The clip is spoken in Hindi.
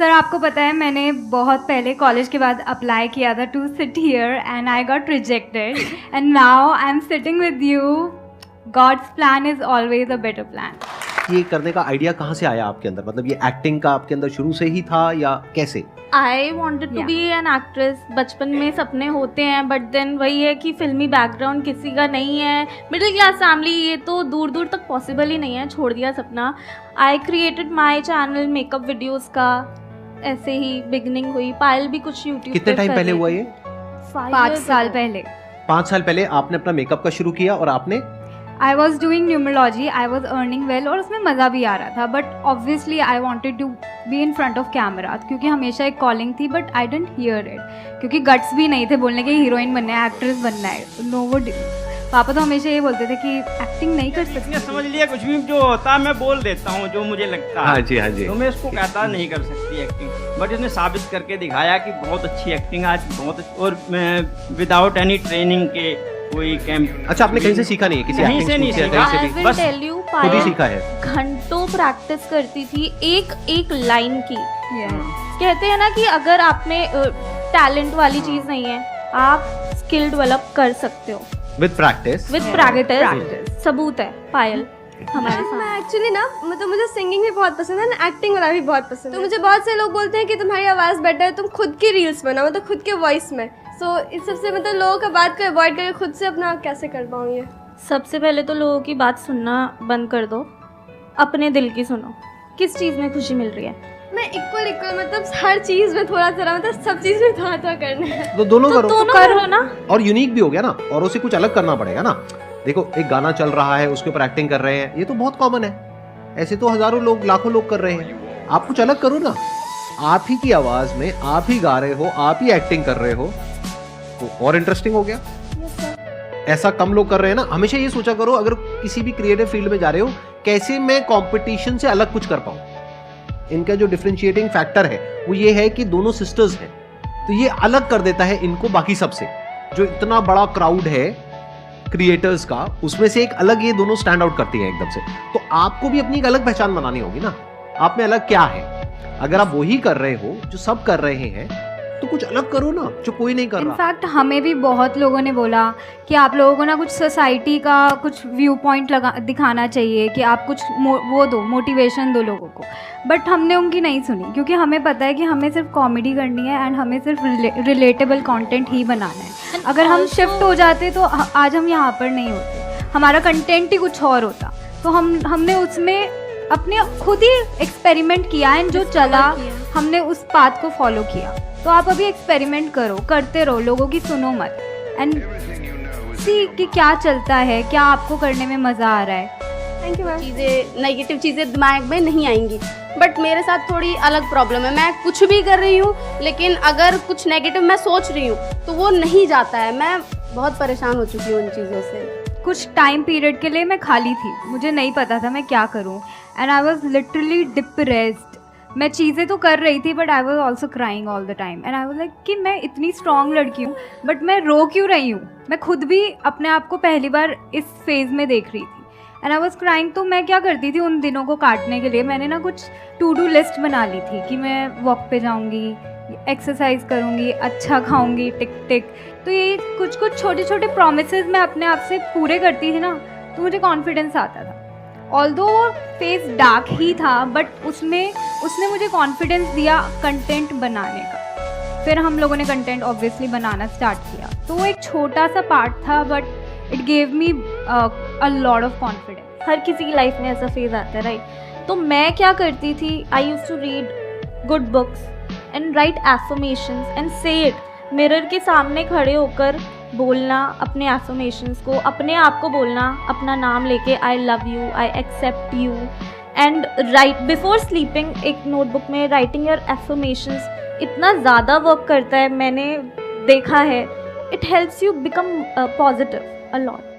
सर आपको पता है मैंने बहुत पहले कॉलेज के बाद अप्लाई किया था to sit here and I got rejected and now I am sitting with you. God's plan is always a better plan. ये करने का आइडिया कहाँ से आया आपके अंदर? मतलब ये एक्टिंग का आपके अंदर शुरू से ही था या कैसे? I wanted to be an actress. बचपन में सपने होते हैं बट देन वही है कि फिल्मी बैकग्राउंड किसी का नहीं है, मिडिल क्लास फैमिली, ये तो दूर दूर तक पॉसिबल ही नहीं है, छोड़ दिया सपना. I created my channel makeup videos का, ऐसे ही बिगनिंग हुई. पायल भी कुछ यूट्यूब. कितने टाइम पहले हुआ ये? 5 साल पहले. 5 साल पहले आपने अपना मेकअप का शुरू किया और आपने I was doing numerology, I was earning well और उसमें मज़ा भी आ रहा था. But obviously I wanted to be in front of camera क्योंकि हमेशा एक कॉलिंग थी but I didn't hear it क्योंकि गट्स भी नहीं थे बोलने के हीरोइन बनना है, एक्ट्रेस बनना है. नो वो पापा तो हमेशा ये बोलते थे कि एक्टिंग नहीं कर सकती. समझ लिया, कुछ भी जो होता है मैं बोल देता हूँ जो मुझे लगता है. हाँ जी हाँ जी. तो मैं इसको कहता नहीं कर सकती एक्टिंग, बट इसने साबित करके दिखाया कि बहुत अच्छी एक्टिंग आज बहुत. और मैं विदाउट एनी ट्रेनिंग के कोई कैंप. अच्छा, आपने कहीं से सीखा नहीं है? किसी कहीं एक्टिंग से नहीं स्कूल सीखा. कहीं से भी? बस टेल यू खुद ही सीखा है. घंटों प्रैक्टिस करती थी एक एक लाइन की. Yes. कहते हैं ना कि अगर आपने टैलेंट वाली चीज नहीं है, आप स्किल डेवलप कर सकते हो विद प्रैक्टिस. With practice. सबूत है पायल हमारे साथ. मैं एक्चुअली ना मतलब मुझे सिंगिंग भी बहुत पसंद है ना, एक्टिंग वाला भी बहुत पसंद है. तो मुझे बहुत से लोग बोलते हैं कि तुम्हारी आवाज़ बेटर है, तुम खुद की रील्स बनाओ, मतलब खुद के वॉइस में. सो इस सबसे मतलब लोगों का बात को अवॉइड करके खुद से अपना कैसे कर पाऊँ ये. सबसे पहले तो लोगों की बात सुनना बंद कर दो, अपने दिल की सुनो. किस चीज़ में खुशी मिल रही है? मैं इक्वल मतलब हर चीज़ में थोड़ा थोड़ा मतलब सब चीज़ में थोड़ा थोड़ा करना है. तो दोनों करो. दोनों करो ना. और यूनिक भी हो गया ना, औरों से कुछ अलग करना पड़ेगा ना. देखो एक गाना चल रहा है, उसके ऊपर एक्टिंग कर रहे हैं, ये तो बहुत कॉमन है. ऐसे तो हजारों लोग लाखों लोग कर रहे हैं. आप कुछ अलग करो ना. आप ही की आवाज में आप ही गा रहे हो, आप ही एक्टिंग कर रहे हो, तो और इंटरेस्टिंग हो गया. ऐसा कम लोग कर रहे हैं ना. हमेशा ये सोचा करो अगर किसी भी क्रिएटिव फील्ड में जा रहे हो, कैसे मैं कंपटीशन से अलग कुछ कर पाऊं. इनका जो डिफरेंशिएटिंग फैक्टर है वो ये है कि दोनों सिस्टर्स हैं, तो ये अलग कर देता है इनको बाकी सबसे. जो इतना बड़ा क्राउड है क्रिएटर्स का, उसमें से एक अलग ये दोनों स्टैंड आउट करती हैं एकदम से. तो आपको भी अपनी एक अलग पहचान बनानी होगी ना. आप में अलग क्या है? अगर आप वही कर रहे हो जो सब कर रहे हैं, तो कुछ अलग करो ना जो कोई नहीं कर रहा. इनफैक्ट हमें भी बहुत लोगों ने बोला कि आप लोगों को ना कुछ सोसाइटी का कुछ व्यू पॉइंट दिखाना चाहिए, कि आप कुछ वो दो, मोटिवेशन दो लोगों को. बट हमने उनकी नहीं सुनी क्योंकि हमें पता है कि हमें सिर्फ कॉमेडी करनी है एंड हमें सिर्फ रिलेटेबल कंटेंट ही बनाना है. अगर हम शिफ्ट हो जाते तो आज हम यहाँ पर नहीं होते, हमारा कंटेंट ही कुछ और होता. तो हमने उसमें अपने खुद ही एक्सपेरिमेंट किया एंड जो चला हमने उस पाथ को फॉलो किया. तो आप अभी एक्सपेरिमेंट करो, करते रहो, लोगों की सुनो मत एंड सी कि क्या चलता है, क्या आपको करने में मज़ा आ रहा है. Thank you ma'am. चीज़ें नेगेटिव चीज़ें दिमाग में नहीं आएंगी. बट मेरे साथ थोड़ी अलग प्रॉब्लम है. मैं कुछ भी कर रही हूँ लेकिन अगर कुछ नेगेटिव मैं सोच रही हूँ तो वो नहीं जाता है. मैं बहुत परेशान हो चुकी हूँ उन चीज़ों से. कुछ टाइम पीरियड के लिए मैं खाली थी, मुझे नहीं पता था मैं क्या करूँ and I was literally depressed. मैं चीज़ें तो कर रही थी but I was also crying all the time and I was like कि मैं इतनी स्ट्रॉन्ग लड़की हूँ बट मैं रो क्यों रही हूँ. मैं खुद भी अपने आप को पहली बार इस फेज़ में देख रही थी एंड आई वॉज क्राइंग. तो मैं क्या करती थी उन दिनों को काटने के लिए, मैंने ना कुछ टू डू लिस्ट बना ली थी कि मैं वॉक पे जाऊँगी, एक्सरसाइज करूँगी, अच्छा खाऊँगी, टिक टिक. तो ये कुछ कुछ छोटे छोटे प्रोमिसेस मैं अपने आप से पूरे करती थी ना, तो मुझे कॉन्फिडेंस आता था. ऑल्दो फेस डार्क ही था बट उसने मुझे कॉन्फिडेंस दिया कंटेंट बनाने का. फिर हम लोगों ने कंटेंट ऑब्वियसली बनाना स्टार्ट किया. तो वो एक छोटा सा पार्ट था but it gave me a lot of confidence. हर किसी की लाइफ में ऐसा फेज आता है, राइट? तो मैं क्या करती थी, I used to read good books and write affirmations and say it. Mirror के सामने खड़े होकर बोलना अपने एफर्मेशंस को, अपने आप को बोलना, अपना नाम लेके I love you, I accept you and write before sleeping. एक नोटबुक में राइटिंग योर एफर्मेशंस इतना ज़्यादा वर्क करता है, मैंने देखा है. It helps you become positive a lot.